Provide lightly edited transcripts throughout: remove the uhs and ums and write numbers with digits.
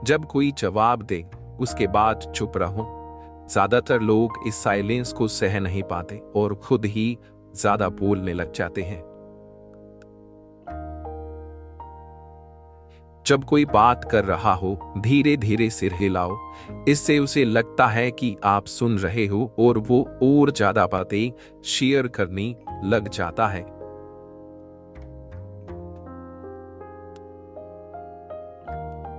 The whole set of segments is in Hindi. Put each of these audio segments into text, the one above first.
जब कोई जवाब दे उसके बाद चुप रहो। ज्यादातर लोग इस साइलेंस को सह नहीं पाते और खुद ही ज्यादा बोलने लग जाते हैं। जब कोई बात कर रहा हो धीरे धीरे सिर हिलाओ, इससे उसे लगता है कि आप सुन रहे हो और वो और ज्यादा बातें शेयर करने लग जाता है।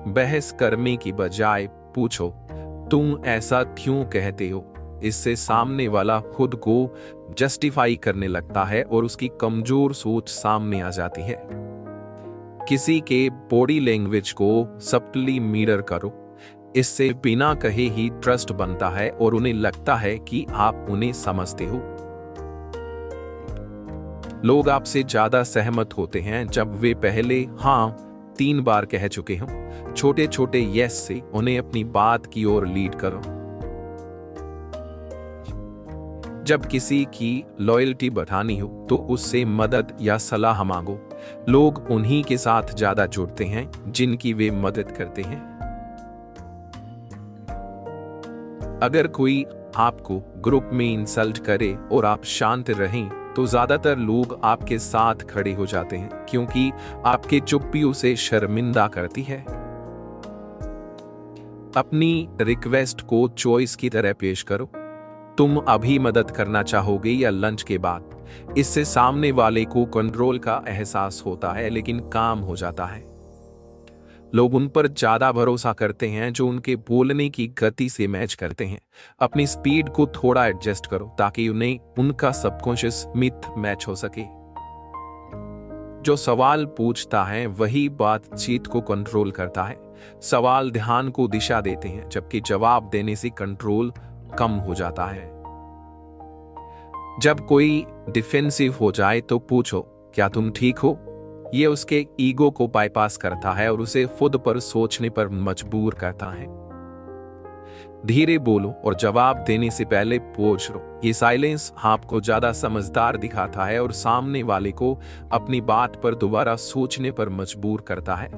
बहस करने की बजाय पूछो, तुम ऐसा क्यों कहते हो। इससे सामने वाला खुद को जस्टिफाई करने लगता है और उसकी कमजोर सोच सामने आ जाती है। किसी के बॉडी लैंग्वेज को सब्टली मिरर करो, इससे बिना कहे ही ट्रस्ट बनता है और उन्हें लगता है कि आप उन्हें समझते हो। लोग आपसे ज्यादा सहमत होते हैं जब वे पहले हाँ 3 बार कह चुके हों। छोटे छोटे यस से उन्हें अपनी बात की ओर लीड करो। जब किसी की लॉयल्टी बढ़ानी हो तो उससे मदद या सलाह मांगो। लोग उन्हीं के साथ ज्यादा जुड़ते हैं जिनकी वे मदद करते हैं। अगर कोई आपको ग्रुप में इंसल्ट करे और आप शांत रहें तो ज्यादातर लोग आपके साथ खड़े हो जाते हैं, क्योंकि आपकी चुप्पी उसे शर्मिंदा करती है। अपनी रिक्वेस्ट को चॉइस की तरह पेश करो। तुम अभी मदद करना चाहोगे या लंच के बाद। इससे सामने वाले को कंट्रोल का एहसास होता है लेकिन काम हो जाता है। लोग उन पर ज्यादा भरोसा करते हैं जो उनके बोलने की गति से मैच करते हैं। अपनी स्पीड को थोड़ा एडजस्ट करो ताकि उन्हें उनका सबकॉन्शियस मिथ मैच हो सके। जो सवाल पूछता है वही बातचीत को कंट्रोल करता है। सवाल ध्यान को दिशा देते हैं जबकि जवाब देने से कंट्रोल कम हो जाता है। जब कोई डिफेंसिव हो जाए तो पूछो, क्या तुम ठीक हो। यह उसके ईगो को बाईपास करता है और उसे खुद पर सोचने पर मजबूर करता है। धीरे बोलो और जवाब देने से पहले पूछ लो। ये साइलेंस आपको ज्यादा समझदार दिखाता है और सामने वाले को अपनी बात पर दोबारा सोचने पर मजबूर करता है।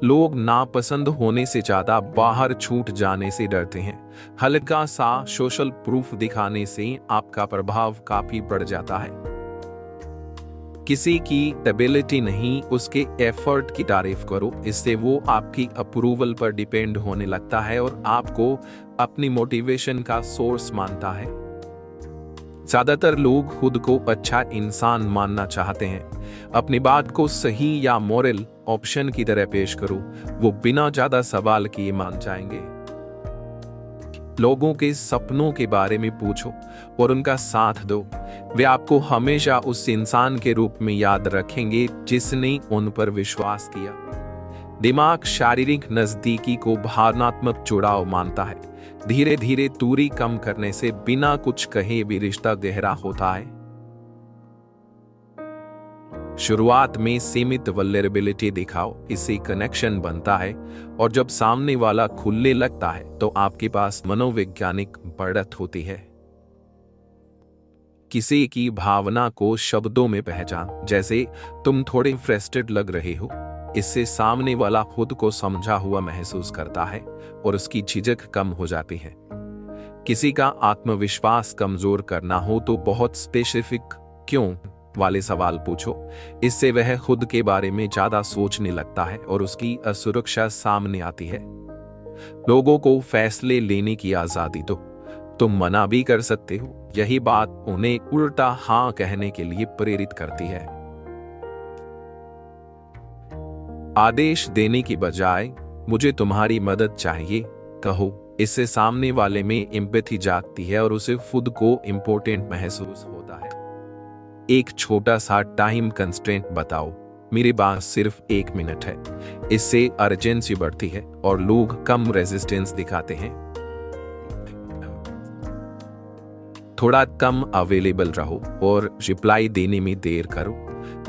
लोग नापसंद होने से ज्यादा बाहर छूट जाने से डरते हैं। हल्का सा सोशल प्रूफ दिखाने से आपका प्रभाव काफी बढ़ जाता है। किसी की एबिलिटी नहीं, उसके एफर्ट की तारीफ करो। इससे वो आपकी अप्रूवल पर डिपेंड होने लगता है और आपको अपनी मोटिवेशन का सोर्स मानता है। ज्यादातर लोग खुद को अच्छा इंसान मानना चाहते हैं। अपनी बात को सही या मोरल ऑप्शन की तरह पेश करो, वो बिना ज्यादा सवाल किए मान जाएंगे। लोगों के सपनों के बारे में पूछो और उनका साथ दो। वे आपको हमेशा उस इंसान के रूप में याद रखेंगे जिसने उन पर विश्वास किया। दिमाग शारीरिक नजदीकी को भावनात्मक जुड़ाव मानता है। धीरे धीरे दूरी कम करने से बिना कुछ कहे भी रिश्ता गहरा होता है। शुरुआत में सीमित वल्नरेबिलिटी दिखाओ, इससे कनेक्शन बनता है और जब सामने वाला खुलने लगता है तो आपके पास मनोवैज्ञानिक बढ़त होती है। किसी की भावना को शब्दों में पहचान, जैसे तुम थोड़े फ्रस्ट्रेटेड लग रहे हो। इससे सामने वाला खुद को समझा हुआ महसूस करता है और उसकी झिझक कम हो जाती है। किसी का आत्मविश्वास कमजोर करना हो तो बहुत स्पेसिफिक क्यों वाले सवाल पूछो। इससे वह खुद के बारे में ज्यादा सोचने लगता है और उसकी असुरक्षा सामने आती है। लोगों को फैसले लेने की आजादी दो, तुम मना भी कर सकते हो। यही बात उन्हें उल्टा हाँ कहने के लिए प्रेरित करती है। आदेश देने की बजाय मुझे तुम्हारी मदद चाहिए कहो। इससे सामने वाले में एम्पैथी जागती है और उसे खुद को इंपॉर्टेंट महसूस होता है। एक छोटा सा टाइम कंस्ट्रेंट बताओ, मेरे पास सिर्फ 1 मिनट है। इससे अर्जेंसी बढ़ती है और लोग कम रेजिस्टेंस दिखाते हैं। थोड़ा कम अवेलेबल रहो और रिप्लाई देने में देर करो।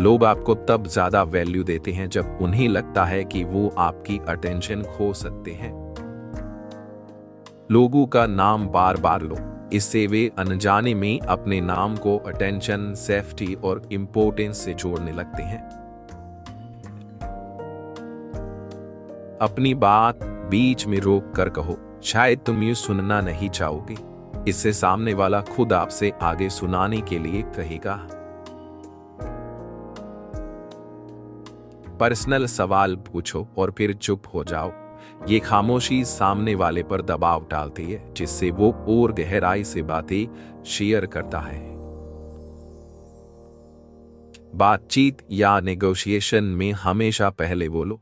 लोग आपको तब ज्यादा वैल्यू देते हैं जब उन्हें लगता है कि वो आपकी अटेंशन खो सकते हैं। लोगों का नाम बार बार लो, इससे वे अनजाने में अपने नाम को अटेंशन, सेफ्टी और इंपॉर्टेंस से जोड़ने लगते हैं। अपनी बात बीच में रोक कर कहो, शायद तुम यूं सुनना नहीं चाहोगे। इससे सामने वाला खुद आपसे आगे सुनाने के लिए कहेगा। पर्सनल सवाल पूछो और फिर चुप हो जाओ। ये खामोशी सामने वाले पर दबाव डालती है, जिससे वो और गहराई से बातें शेयर करता है। बातचीत या नेगोशिएशन में हमेशा पहले बोलो।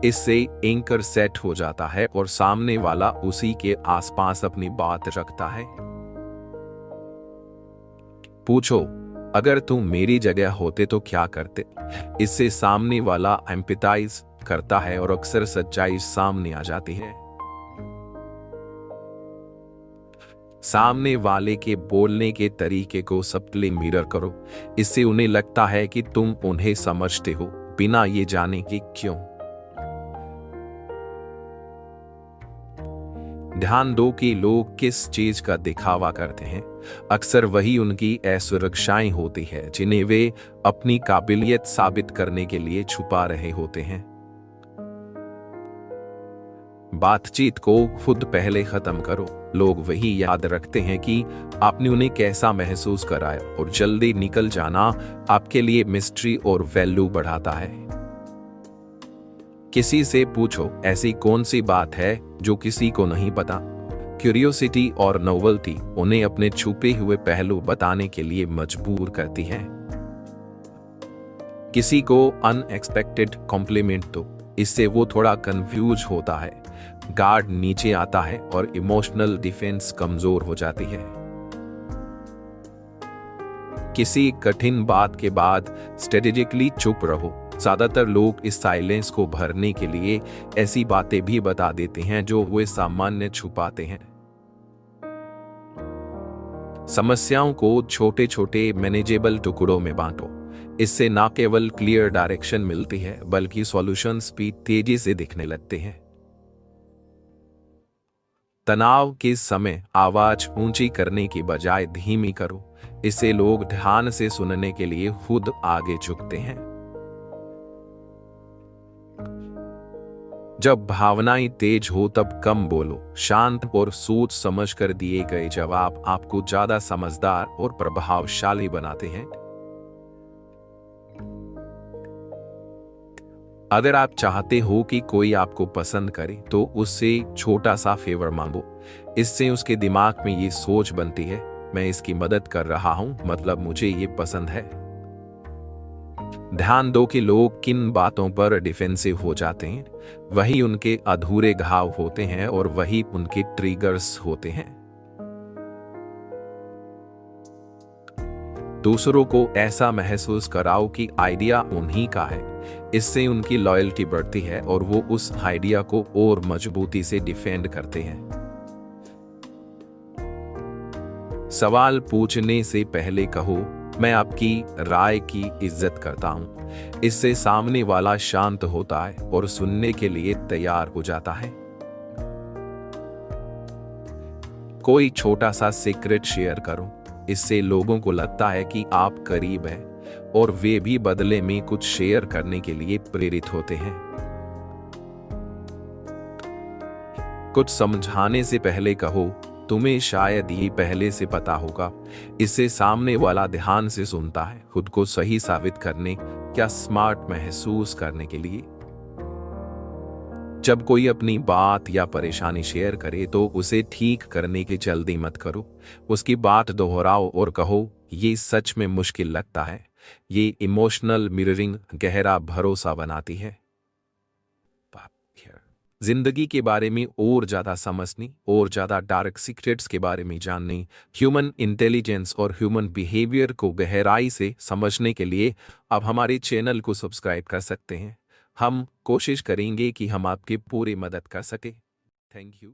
इससे एंकर सेट हो जाता है और सामने वाला उसी के आसपास अपनी बात रखता है। पूछो, अगर तुम मेरी जगह होते तो क्या करते। इससे सामने वाला एम्पैथाइज करता है और अक्सर सच्चाई सामने आ जाती है। सामने वाले के बोलने के तरीके को सबटली मिरर करो। इससे उन्हें लगता है कि तुम उन्हें समझते हो, बिना ये जाने कि क्यों। ध्यान दो कि लोग किस चीज का दिखावा करते हैं। अक्सर वही उनकी असुरक्षाएं होती है जिन्हें वे अपनी काबिलियत साबित करने के लिए छुपा रहे होते हैं। बातचीत को खुद पहले खत्म करो। लोग वही याद रखते हैं कि आपने उन्हें कैसा महसूस कराया, और जल्दी निकल जाना आपके लिए मिस्ट्री और वैल्यू बढ़ाता है। किसी से पूछो, ऐसी कौन सी बात है जो किसी को नहीं पता। क्यूरियोसिटी और नोवेल्टी उन्हें अपने छुपे हुए पहलू बताने के लिए मजबूर करती है। किसी को अनएक्सपेक्टेड कॉम्प्लीमेंट दो। इससे वो थोड़ा कंफ्यूज होता है, गार्ड नीचे आता है और इमोशनल डिफेंस कमजोर हो जाती है। किसी कठिन बात के बाद स्ट्रेटेजिकली चुप रहो। ज्यादातर लोग इस साइलेंस को भरने के लिए ऐसी बातें भी बता देते हैं जो वे सामान्य छुपाते हैं। समस्याओं को छोटे छोटे मैनेजेबल टुकड़ों में बांटो। इससे न केवल क्लियर डायरेक्शन मिलती है, बल्कि सॉल्यूशंस भी तेजी से दिखने लगते हैं। तनाव के समय आवाज ऊंची करने की बजाय धीमी करो। इससे लोग ध्यान से सुनने के लिए खुद आगे झुकते हैं। जब भावनाएं तेज हो तब कम बोलो। शांत और सोच समझकर दिए गए जवाब आपको ज्यादा समझदार और प्रभावशाली बनाते हैं। अगर आप चाहते हो कि कोई आपको पसंद करे तो उससे छोटा सा फेवर मांगो। इससे उसके दिमाग में ये सोच बनती है, मैं इसकी मदद कर रहा हूं, मतलब मुझे ये पसंद है। ध्यान दो कि लोग किन बातों पर डिफेंसिव हो जाते हैं। वही उनके अधूरे घाव होते हैं और वही उनके ट्रिगर्स होते हैं। दूसरों को ऐसा महसूस कराओ कि आइडिया उन्हीं का है। इससे उनकी लॉयल्टी बढ़ती है और वो उस आइडिया को और मजबूती से डिफेंड करते हैं। सवाल पूछने से पहले कहो, मैं आपकी राय की इज्जत करता हूं। इससे सामने वाला शांत होता है और सुनने के लिए तैयार हो जाता है। कोई छोटा सा सीक्रेट शेयर करो। इससे लोगों को लगता है कि आप करीब हैं और वे भी बदले में कुछ शेयर करने के लिए प्रेरित होते हैं। कुछ समझाने से पहले कहो, तुम्हें शायद ये पहले से पता होगा। इससे सामने वाला ध्यान से सुनता है, खुद को सही साबित करने या स्मार्ट महसूस करने के लिए। जब कोई अपनी बात या परेशानी शेयर करे तो उसे ठीक करने की जल्दी मत करो। उसकी बात दोहराओ और कहो, ये सच में मुश्किल लगता है। ये इमोशनल मिररिंग गहरा भरोसा बनाती है। जिंदगी के बारे में और ज्यादा समझने और ज्यादा डार्क सीक्रेट्स के बारे में जानने, ह्यूमन इंटेलिजेंस और ह्यूमन बिहेवियर को गहराई से समझने के लिए आप हमारे चैनल को सब्सक्राइब कर सकते हैं। हम कोशिश करेंगे कि हम आपकी पूरी मदद कर सके। Thank you.